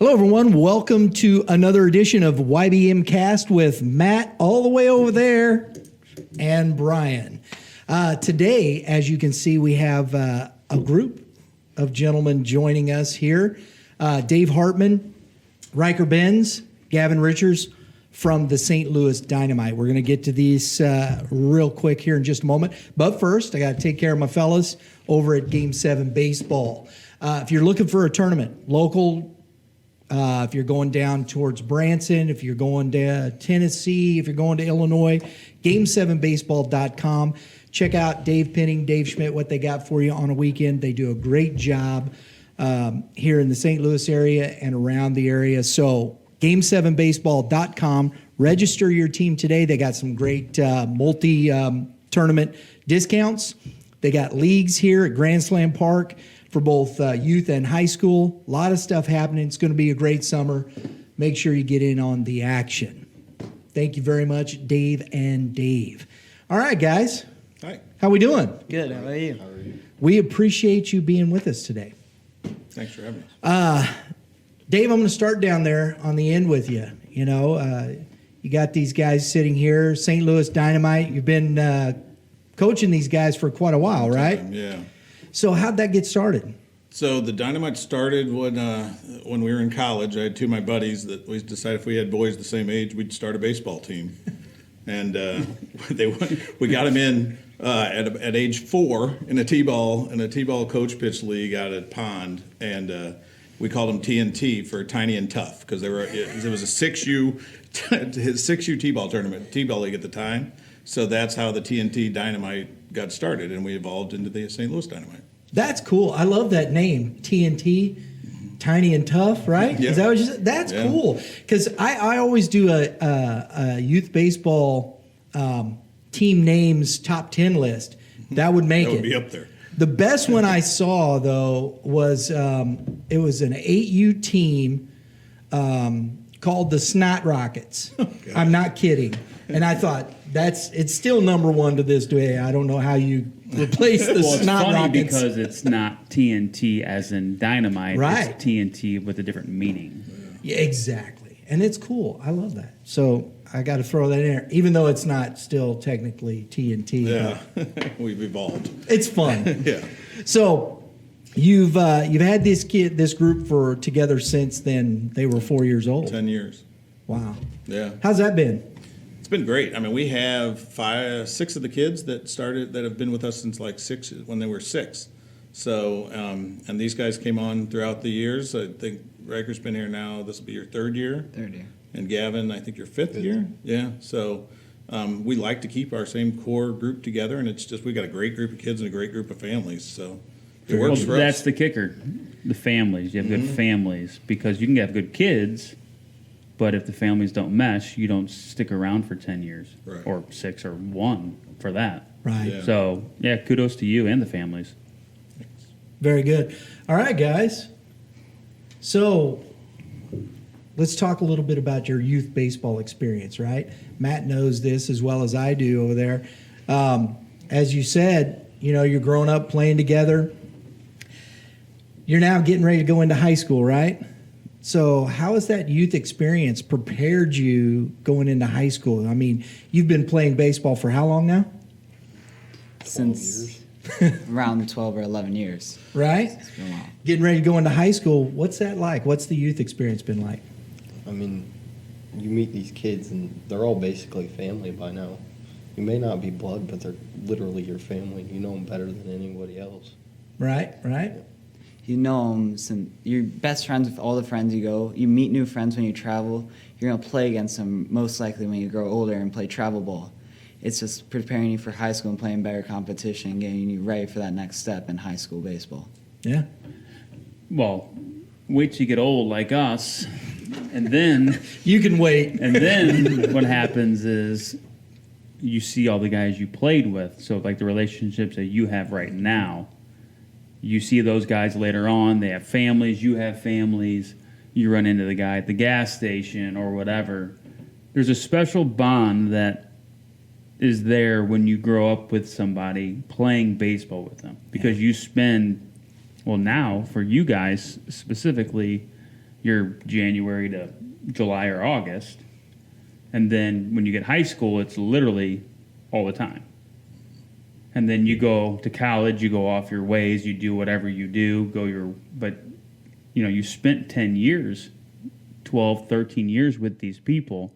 Hello, everyone. Welcome to another edition of YBMcast with Matt all the way over there and Brian. Today, as you can see, we have a group of gentlemen joining us here. Dave Hartman, Ryker Benz, Gavin Richars from the St. Louis Dynamite. We're going to get to these real quick here in just a moment. But first, I got to take care of my fellas over at Game 7 Baseball. If you're looking for a tournament, local, if you're going down towards Branson, if you're going to Tennessee, if you're going to Illinois, Game7Baseball.com. Check out Dave Penning, Dave Schmidt, what they got for you on a weekend. They do a great job here in the St. Louis area and around the area. So Game7Baseball.com. Register your team today. They got some great multi-tournament discounts. They got leagues here at Grand Slam Park for both youth and high school. A lot of stuff happening. It's going to be a great summer. Make sure you get in on the action. Thank you very much, Dave and Dave. All right, guys. Hi. How we doing? Good. How are you? We appreciate you being with us today. Thanks for having us. Dave, I'm going to start down there on the end with you. You know, you got these guys sitting here, St. Louis Dynamite. You've been coaching these guys for quite a while, right? Yeah. So how'd that get started? So the Dynamite started when we were in college. I had two of my buddies that we decided if we had boys the same age, we'd start a baseball team. And we got them in at age 4 in a T-ball coach pitch league out at Pond, and we called them TNT for Tiny and Tough because it was a 6U T-ball tournament, T-ball league at the time. So that's how the TNT Dynamite got started, and we evolved into the St. Louis Dynamite. That's cool. I love that name, TNT, Tiny and Tough, right? Yeah. Is that what you said? That's cool. Because I always do a youth baseball team names top 10 list. That would make it. That would be up there. The best one I saw, though, was it was an 8U team called the Snot Rockets. I'm not kidding. And I thought, it's still number one to this day. I don't know how you replace the Snot funny Rockets. Because it's not TNT as in dynamite. Right. It's TNT with a different meaning. Yeah, exactly. And it's cool. I love that. So I got to throw that in there, even though it's not still technically TNT. Yeah, we've evolved. It's fun. Yeah. So you've had this group together since then. They were 4 years old. 10 years. Wow. Yeah. How's that been? It's been great. I mean, we have 6 of the kids that have been with us since when they were 6. So, and these guys came on throughout the years. I think Ryker's been here now. This will be your 3rd year. 3rd year. And Gavin, I think your 5th year. Yeah. So, we like to keep our same core group together, and it's just we got a great group of kids and a great group of families. So, it works for us. That's the kicker. The families. You have good families because you can have good kids. But if the families don't mesh, you don't stick around for 10 years Right. or 6 or 1 for that. Right. Yeah. So, kudos to you and the families. Very good. All right, guys. So let's talk a little bit about your youth baseball experience, right? Matt knows this as well as I do over there. As you said, you're growing up playing together. You're now getting ready to go into high school, right? So how has that youth experience prepared you going into high school? I mean, you've been playing baseball for how long now? Since around 12 or 11 years. Right? It's been a while. Getting ready to go into high school. What's that like? What's the youth experience been like? I mean, you meet these kids and they're all basically family by now. You may not be blood, but they're literally your family. You know them better than anybody else. Right? You know them since you're best friends with all the friends you go. You meet new friends when you travel. You're going to play against them most likely when you grow older and play travel ball. It's just preparing you for high school and playing better competition and getting you ready for that next step in high school baseball. Yeah. Well, wait till you get old like us, and then You can wait. And then what happens is you see all the guys you played with. So, like the relationships that you have right now, you see those guys later on. They have families. You have families. You run into the guy at the gas station or whatever. There's a special bond that is there when you grow up with somebody playing baseball with them because you spend, well, now for you guys specifically, you're January to July or August. And then when you get high school, it's literally all the time. And then you go to college, you go off your ways, you do whatever you do, but you spent 10 years, 12, 13 years with these people.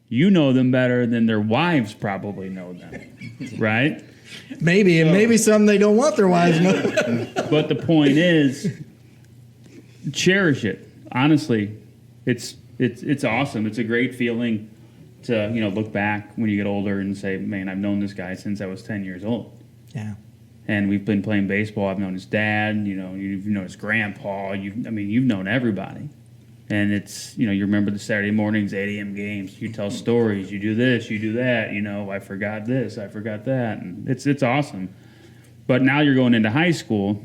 You know them better than their wives probably know them, right? Maybe, and maybe some they don't want their wives know. But the point is, cherish it. Honestly, it's awesome. It's a great feeling to look back when you get older and say, man, I've known this guy since I was 10 years old. Yeah. And we've been playing baseball. I've known his dad. You've known his grandpa. You've known everybody. And it's you remember the Saturday mornings, 8 a.m. games. You tell stories. You do this. You do that. I forgot this. I forgot that. And it's awesome. But now you're going into high school.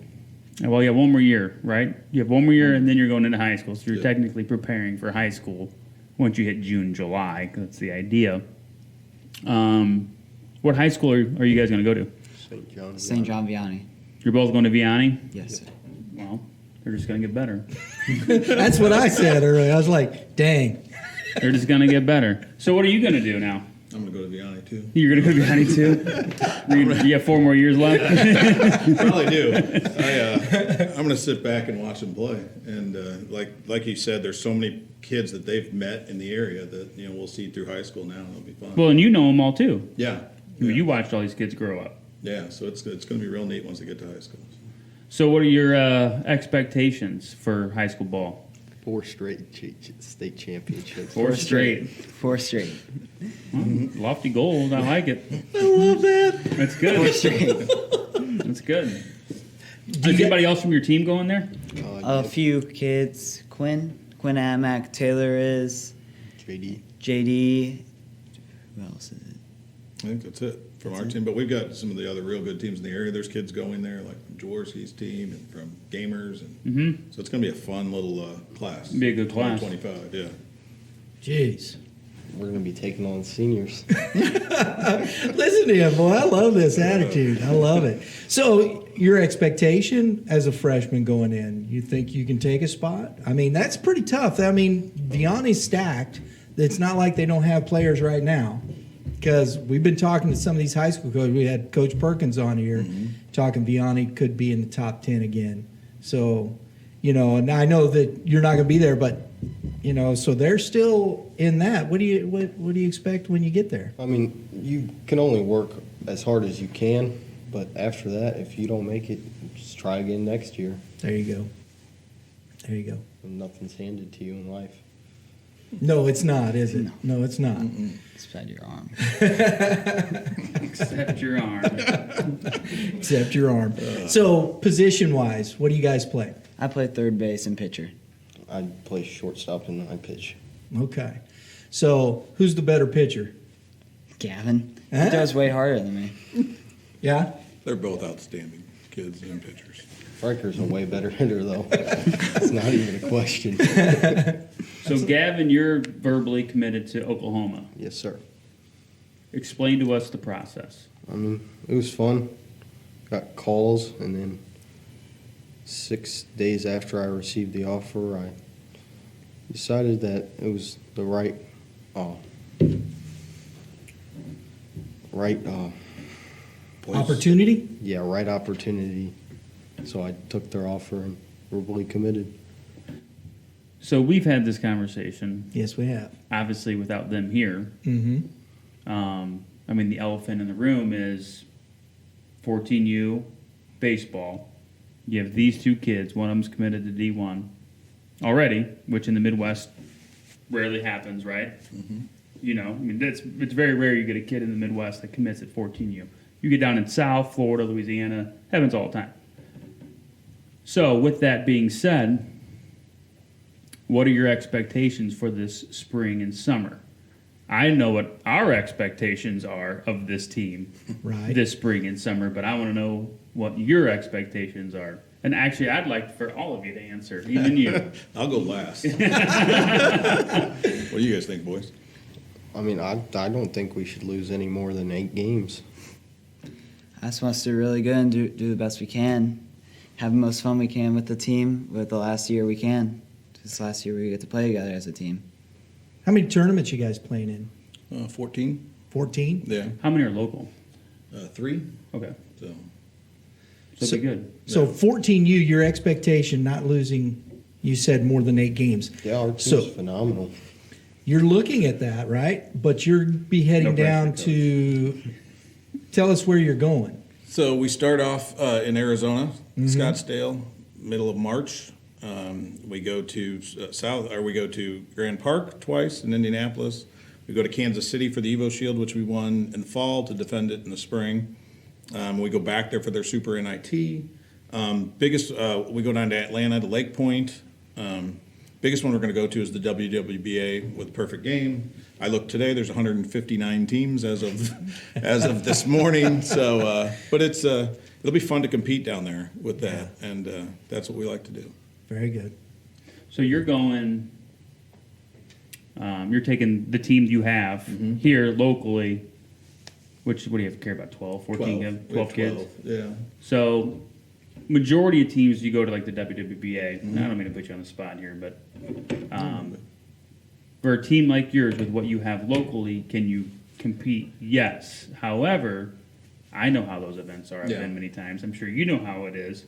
Well, you have one more year, right? You have one more year, and then you're going into high school. So you're technically preparing for high school once you hit June, July. 'Cause that's the idea. What high school are you guys going to go to? St. John Vianney. You're both going to Vianney? Yes, sir. Well, they're just going to get better. That's what I said earlier. I was like, dang. They're just going to get better. So what are you going to do now? I'm going to go to Vianney too. You're going to go to Vianney too? You have 4 more years left? Probably do. I'm going to sit back and watch them play. And like you said, there's so many kids that they've met in the area that we'll see through high school now. It'll be fun. Well, and you know them all too. Yeah. You watched all these kids grow up. Yeah, so it's going to be real neat once they get to high school. So what are your expectations for high school ball? 4 straight state championships. 4 straight. 4 straight. Well, lofty goals. I like it. I love that. That's good. 4 straight. That's good. Is anybody else from your team going there? A few kids. Quinn Amack, Taylor is. JD. Who else is it? I think that's it from our team. But we've got some of the other real good teams in the area. There's kids going there, like from Jaworski's team and from Gamers. And so it's going to be a fun little class. Be a good class. 25, yeah. Jeez. We're going to be taking on seniors. Listen to him, boy. I love this attitude. I love it. So your expectation as a freshman going in, you think you can take a spot? I mean, that's pretty tough. I mean, Vianney's stacked. It's not like they don't have players right now. Because we've been talking to some of these high school coaches. We had Coach Perkins on here talking Vianney could be in the top 10 again. So, and I know that you're not going to be there, but, so they're still in that. What do you expect when you get there? I mean, you can only work as hard as you can, but after that, if you don't make it, just try again next year. There you go. There you go. And nothing's handed to you in life. No, it's not, is it? No, it's not. Except your arm. Except your arm. Except your arm. So, position-wise, what do you guys play? I play third base and pitcher. I play shortstop and I pitch. Okay. So, who's the better pitcher? Gavin. Huh? He throws way harder than me. Yeah? They're both outstanding kids and pitchers. Ryker's a way better hitter, though. It's not even a question. So, Gavin, you're verbally committed to Oklahoma. Yes, sir. Explain to us the process. I mean, it was fun. Got calls, and then 6 days after I received the offer, I decided that it was the right Opportunity? Yeah, right opportunity. So I took their offer and verbally committed. So we've had this conversation, Yes, we have. obviously without them here. Mm-hmm. I mean, the elephant in the room is 14U baseball. You have these two kids. One of them's committed to D1 already, which in the Midwest rarely happens, right? I mean, it's very rare you get a kid in the Midwest that commits at 14U. You get down in South Florida, Louisiana, happens all the time. So, with that being said, what are your expectations for this spring and summer? I know what our expectations are of this team Right. this spring and summer, but I want to know what your expectations are. And actually, I'd like for all of you to answer, even you. I'll go last. What do you guys think, boys? I mean, I don't think we should lose any more than 8 games. I just want us to do really good and do the best we can. Have the most fun we can with the team with the last year we can. This last year we get to play together as a team. How many tournaments you guys playing in? 14. 14? Yeah. How many are local? 3. Okay. So So it'd be good. So 14U, your expectation, not losing, you said more than 8 games. Yeah, our team's So phenomenal. you're looking at that, right? But you're be heading No pressure, down Coach. to, tell us where you're going. So we start off in Arizona, Scottsdale, middle of March. We go to we go to Grand Park twice in Indianapolis. We go to Kansas City for the Evo Shield, which we won in the fall, to defend it in the spring. We go back there for their Super NIT. We go down to Atlanta to Lake Point. Biggest one we're going to go to is the WWBA with Perfect Game. I looked today; there's 159 teams as of this morning. So, but it'll be fun to compete down there with that, and that's what we like to do. Very good. So you're going. You're taking the team you have here locally. What do you have to care about? 12, 14, 12 kids? Yeah. So, majority of teams you go to like the WWBA. I don't mean to put you on the spot here, but for a team like yours with what you have locally, can you compete? Yes. However, I know how those events are. I've Yeah. been many times. I'm sure you know how it is.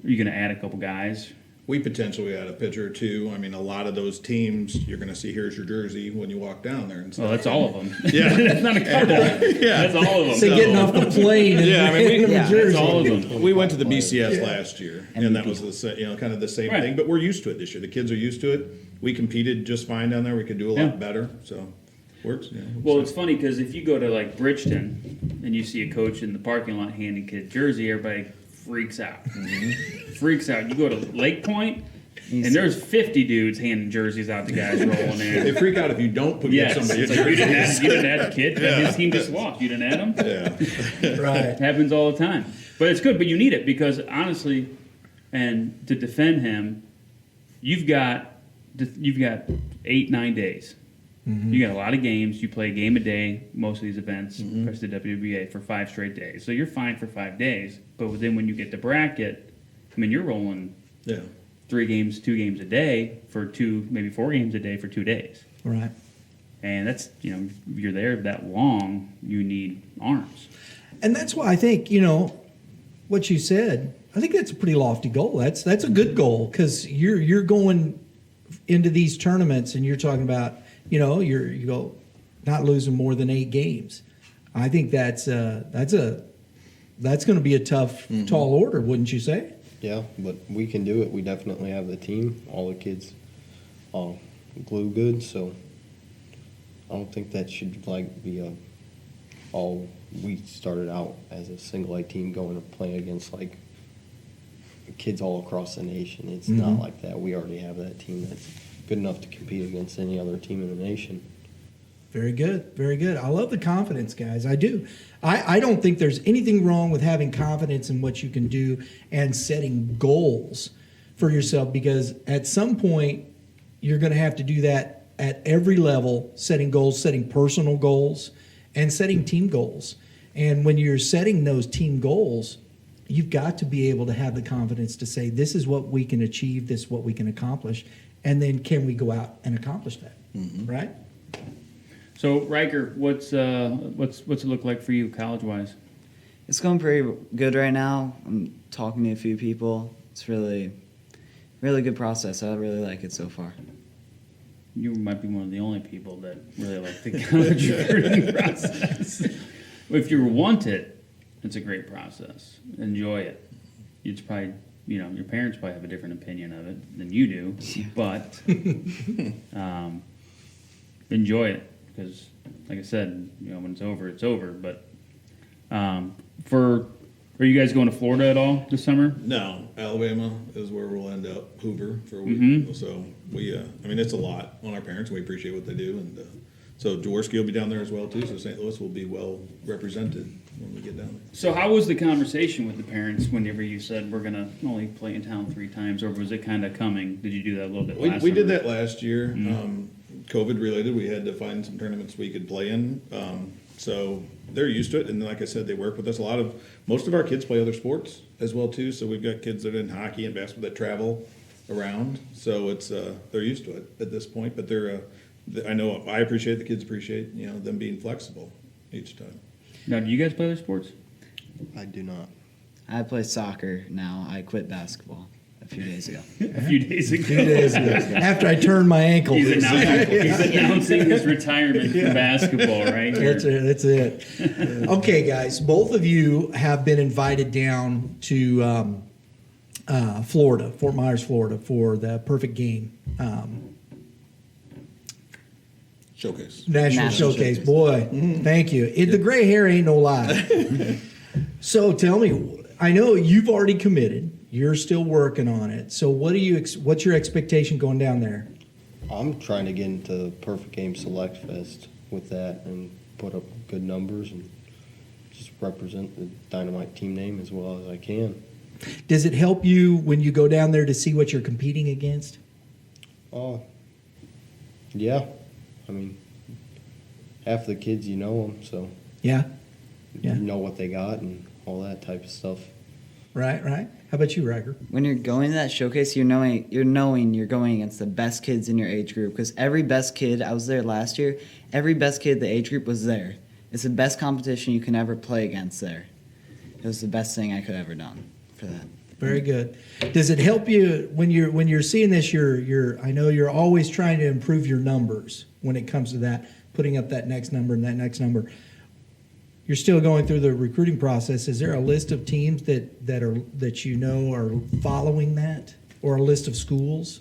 Are you going to add a couple guys? We potentially had a pitcher or two. I mean, a lot of those teams, you're going to see, here's your jersey when you walk down there and stuff. Oh, that's all of them. Yeah. That's not a couple. Yeah. That's all of them. So getting off the plane and Yeah, I mean, in yeah, New Jersey. That's all of them. We went to the BCS last year, and that MVP. was kind of the same Right. thing. But we're used to it this year. The kids are used to it. We competed just fine down there. We could do a lot Yeah. better. So works. Yeah. Well, it's funny because if you go to like Bridgeton and you see a coach in the parking lot handing kid jersey, everybody freaks out. Freaks out. You go to Lake Point, and there's 50 dudes handing jerseys out to guys rolling They in. freak out if you don't put Yes, somebody a it's like you jersey. didn't add the kid. His team just lost. You didn't add him. Yeah. Right. It happens all the time. But it's good. But you need it because honestly, and to defend him, you've got 8-9 days. You got a lot of games. You play a game a day, most of these events, especially the WWBA, for 5 straight days. So you're fine for 5 days. But then when you get to bracket, I mean, you're rolling Yeah. 3 games, 2 games a day for 2, maybe 4 games a day for 2 days. Right. And that's, if you're there that long, you need arms. And that's why I think, what you said, I think that's a pretty lofty goal. That's a good goal because you're going into these tournaments and you're talking about, you go not losing more than 8 games. I think that's going to be a tough, tall order, wouldn't you say? Yeah, but we can do it. We definitely have the team. All the kids glue good, so I don't think that should be all. We started out as a single A team going to play against kids all across the nation. It's not like that. We already have that team that's good enough to compete against any other team in the nation. Very good. Very good. I love the confidence, guys. I do. I don't think there's anything wrong with having confidence in what you can do and setting goals for yourself because at some point you're going to have to do that at every level, setting goals, setting personal goals, and setting team goals. And when you're setting those team goals, you've got to be able to have the confidence to say, this is what we can achieve, this is what we can accomplish, and then can we go out and accomplish that, right? So, Ryker, what's it look like for you college-wise? It's going pretty good right now. I'm talking to a few people. It's really, really good process. I really like it so far. You might be one of the only people that really like the college recruiting process. If you want it, it's a great process. Enjoy it. It's probably, your parents probably have a different opinion of it than you do, but enjoy it because, like I said, when it's over, it's over. But are you guys going to Florida at all this summer? No, Alabama is where we'll end up. Hoover for a week. So it's a lot on our parents. We appreciate what they do, and so Jaworski will be down there as well too. So St. Louis will be well represented when we get down there. So how was the conversation with the parents whenever you said we're going to only play in town 3 times, or was it kind of coming? Did you do that a little bit last We did summer? that last year. COVID related, we had to find some tournaments we could play in. So they're used to it, and like I said, they work with us. Most of our kids play other sports as well too. So we've got kids that are in hockey and basketball that travel around, so it's they're used to it at this point. But I appreciate the kids appreciate them being flexible each time. Now, do you guys play other sports? I do not. I play soccer now. I quit basketball a few days ago. A few days ago. 2 days ago, after I turned my ankle. He's announcing his retirement from basketball, right? That's it. Okay, guys, both of you have been invited down to Florida, Fort Myers, Florida, for the Perfect Game Showcase. National Showcase. Boy, thank you. The gray hair ain't no lie. So tell me, I know you've already committed. You're still working on it. So what's your expectation going down there? I'm trying to get into Perfect Game Select Fest with that and put up good numbers and just represent the Dynamite team name as well as I can. Does it help you when you go down there to see what you're competing against? Yeah. I mean, half the kids you know them, so Yeah. Yeah. you know what they got and all that type of stuff. Right. How about you, Ryker? When you're going to that showcase, you're knowing you're going against the best kids in your age group, because every best kid, I was there last year, every best kid the age group was there. It's the best competition you can ever play against there. It was the best thing I could ever done for that. Very good. Does it help you when you're seeing this? I know you're always trying to improve your numbers when it comes to that, putting up that next number and that next number. You're still going through the recruiting process. Is there a list of teams that you know are following that, or a list of schools?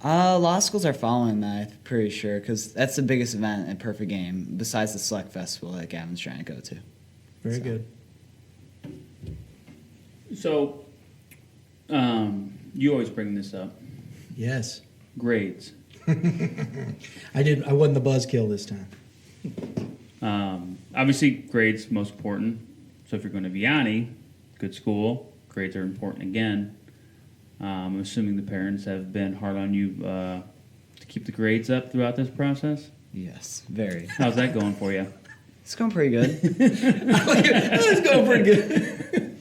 A lot of schools are following that, I'm pretty sure, because that's the biggest event at Perfect Game besides the Select Festival that Gavin's trying to go to. Very good. So, you always bring this up. Yes. Grades. I wasn't the buzzkill this time. Obviously, grades most important. So if you're going to Vianney, good school, grades are important again. I'm assuming the parents have been hard on you to keep the grades up throughout this process. Yes, very. How's that going for you? It's going pretty good. Let's go pretty good.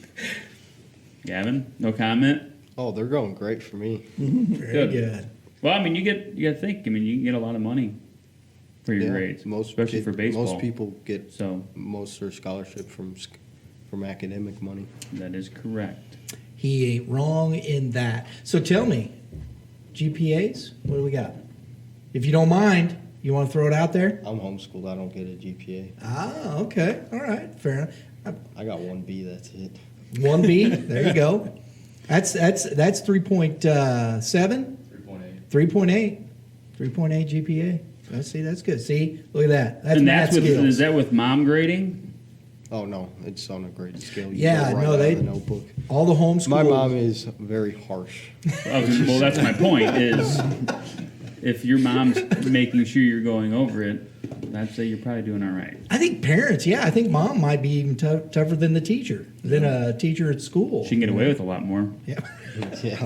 Gavin, no comment. Oh, they're going great for me. Very good. Well, I mean, you got to think. I mean, you can get a lot of money for your grades, especially for baseball. Most people get So most of their scholarship from academic money. that is correct. He ain't wrong in that. So tell me, GPAs, what do we got? If you don't mind, you want to throw it out there? I'm homeschooled. I don't get a GPA. Ah, okay. All right. Fair enough. I got 1B. That's it. 1B, there you go. That's 3.7? 3.8. 3.8 GPA. That's good. See, look at that. That's And math that's with, skills. is that with mom grading? Oh no, it's on a graded scale. You Yeah, go right no, out they- of the notebook. All the homeschool. My mom is very harsh. Well, that's my point. Is if your mom's making sure you're going over it, I'd say you're probably doing all right. I think parents, I think mom might be even tougher than the teacher, than a teacher at school. She can get away with a lot more. Yeah. Yeah.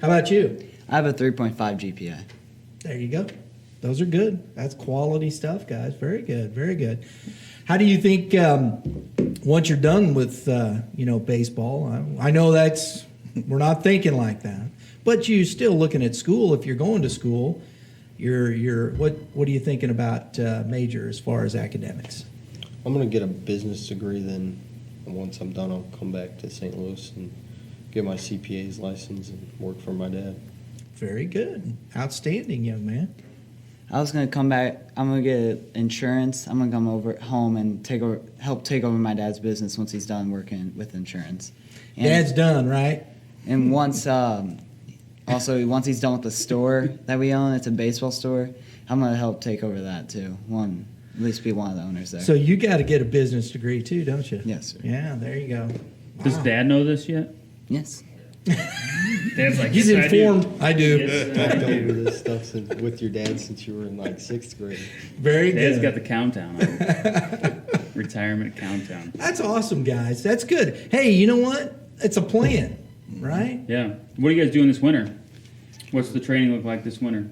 How about you? I have a 3.5 GPA. There you go. Those are good. That's quality stuff, guys. Very good. Very good. How do you think once you're done with baseball? I know we're not thinking like that, but you're still looking at school. If you're going to school, what are you thinking about major as far as academics? I'm gonna get a business degree. Then once I'm done, I'll come back to St. Louis and get my CPA's license and work for my dad. Very good. Outstanding, young man. I was gonna come back. I'm gonna get insurance. I'm gonna come over home and help take over my dad's business once he's done working with insurance. And, Dad's done, right? And once once he's done with the store that we own, it's a baseball store. I'm gonna help take over that too. At least be one of the owners there. So you got to get a business degree too, don't you? Yes, sir. Yeah, there you go. Does Dad know this yet? Yes. Dad's like, He's yes, I do. informed. I do. Yes, I Talked do. over this stuff with your dad since you were in like 6th grade. Very Dad's good. got the countdown on. Retirement countdown. That's awesome, guys. That's good. Hey, you know what? It's a plan, right? Yeah. What are you guys doing this winter? What's the training look like this winter?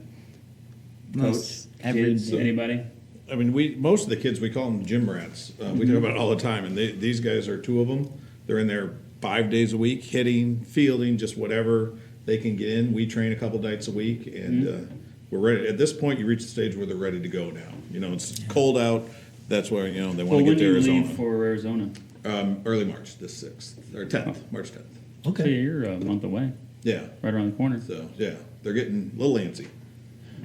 Coach, kids, anybody? I mean, most of the kids, we call them gym rats. We talk about it all the time, and these guys are 2 of them. They're in their 5 days a week, hitting, fielding, just whatever they can get in. We train a couple nights a week, and we're ready. At this point, you reach the stage where they're ready to go now. You know, it's cold out. That's where, you know, they want to get to when do you Arizona. leave for Arizona? Early March, the 6th, or 10th, March 10th. Okay. So you're a month away, Yeah. right around the corner. So, yeah, they're getting a little antsy.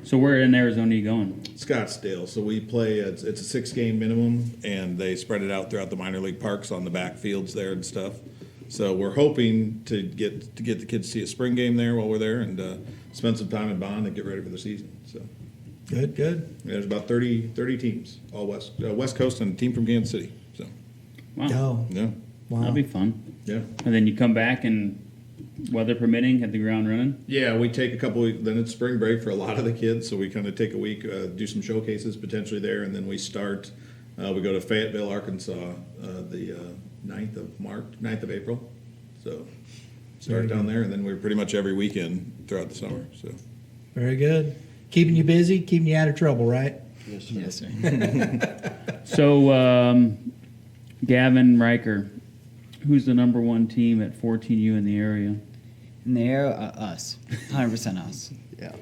So where in Arizona are you going? Scottsdale. So we play, it's a 6-game minimum, and they spread it out throughout the minor league parks on the back fields there and stuff. So we're hoping to get the kids to see a spring game there while we're there, and spend some time in Bond and get ready for the season. So Good. there's about 30 teams, all West Coast, and a team from Kansas City. So Wow, Oh, yeah, wow. that'll be fun. yeah. And then you come back and, weather permitting, hit the ground running. Yeah, we take a couple weeks, then it's spring break for a lot of the kids, so we kind of take a week, do some showcases potentially there, and then we start, we go to Fayetteville, Arkansas, the 9th of April. So start down there, and then we're pretty much every weekend throughout the summer. So Very good. Keeping you busy, keeping you out of trouble, right? Yes, sir. Yes, sir. So, Gavin Reicher, who's the number one team at 14U in the area? In the air, us. 100% us. Yeah.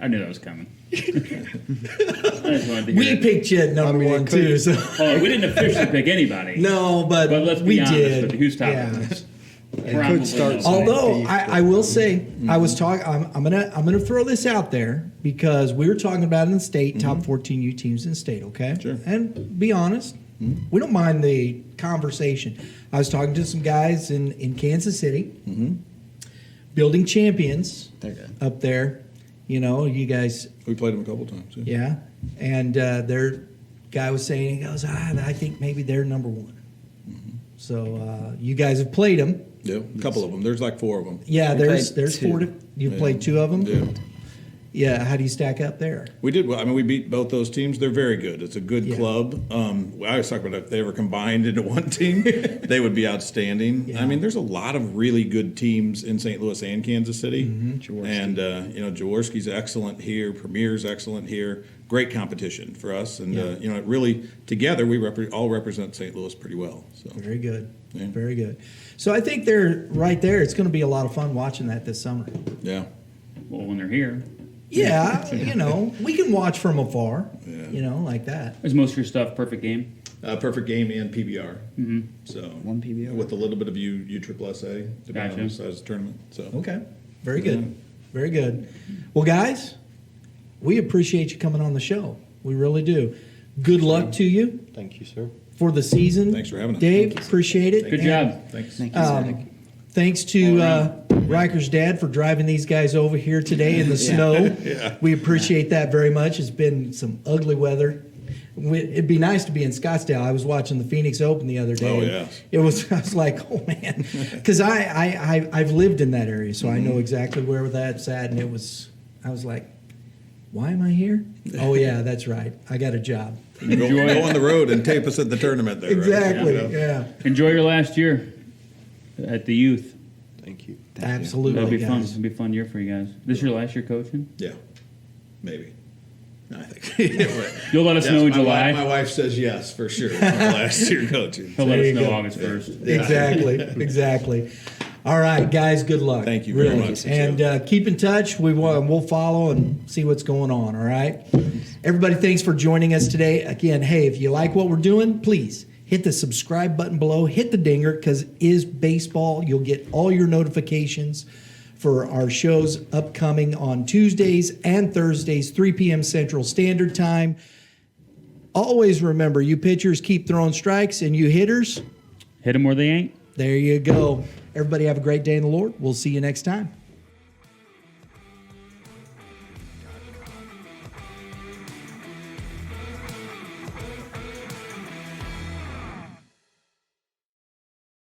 I knew that was coming. I just wanted to hear We it. picked you at number I mean, it one, could- too. So. Oh, we didn't officially pick anybody. No, but Let's we be honest did. with you. Who's top Yeah. of this? It Probably could start not. some Although beef, I will say, I was talking. I'm gonna throw this out there because we were talking about in the state top 14U teams in the state. Okay, Sure. And be honest, we don't mind the conversation. I was talking to some guys in Kansas City, building champions They're good. up there. You know, you guys, we played them a couple times. yeah. And their guy was saying, he goes, I think maybe they're number one. So you guys have played them. Yeah, a couple of them. There's like 4 of them. Yeah, We there's played 4. two. You've Yeah. played 2 of them. Yeah. Yeah, how do you stack up there? We did well. I mean, we beat both those teams. They're very good. It's a good Yeah. club. I always talk about if they were combined into one team, they would be outstanding. Yeah. I mean, there's a lot of really good teams in St. Louis and Kansas City. And, you know, Jaworski's excellent here. Premier's excellent here. Great competition for us. And, Yeah. you know, it really, together, we all represent St. Louis pretty well. So, Very good. Yeah. Very good. So I think they're right there. It's going to be a lot of fun watching that this summer. yeah. Well, when they're here. Yeah, you know, we can watch from afar, Yeah. you know, like that. Is most of your stuff perfect game? Perfect game and PBR. So, One PBR. with a little bit of USSSA, depending on Gotcha. the size of the tournament. So, Okay. Very good. Very good. Well, guys, we appreciate you coming on the show. We really do. Good luck to you Thank you, sir. for the season. Thanks for having us. Dave, appreciate it. Good And, job. thanks. Thank you, sir. Thanks to Ryker's dad for driving these guys over here today in the snow. Yeah. We appreciate that very much. It's been some ugly weather. It'd be nice to be in Scottsdale. I was watching the Phoenix Open the other day. Oh, yes. It was. I was like, oh man, because I've lived in that area, so I know exactly where that's at. And it was. I was like, why am I here? Oh yeah, that's right. I got a job. Go on the road and tape us at the tournament there. right? Exactly. Yeah. Yeah. Enjoy your last year at the youth. Thank you. Absolutely. That'll be fun. guys. It'll be a fun year for you guys. This is your last year coaching? Yeah, maybe. I think. You'll let us know in my July. my wife says yes for sure. My last year coaching. He'll let There us you know go. August 1st. Exactly. Exactly. All right, guys. Good luck. Thank you very much. And keep in touch. We'll follow and see what's going on. All right. Everybody, thanks for joining us today. Again, hey, if you like what we're doing, please hit the subscribe button below. Hit the dinger because it is baseball. You'll get all your notifications for our shows upcoming on Tuesdays and Thursdays, 3 p.m. Central Standard Time. Always remember, you pitchers keep throwing strikes, and you hitters, Hit them where they ain't. there you go. Everybody have a great day in the Lord. We'll see you next time.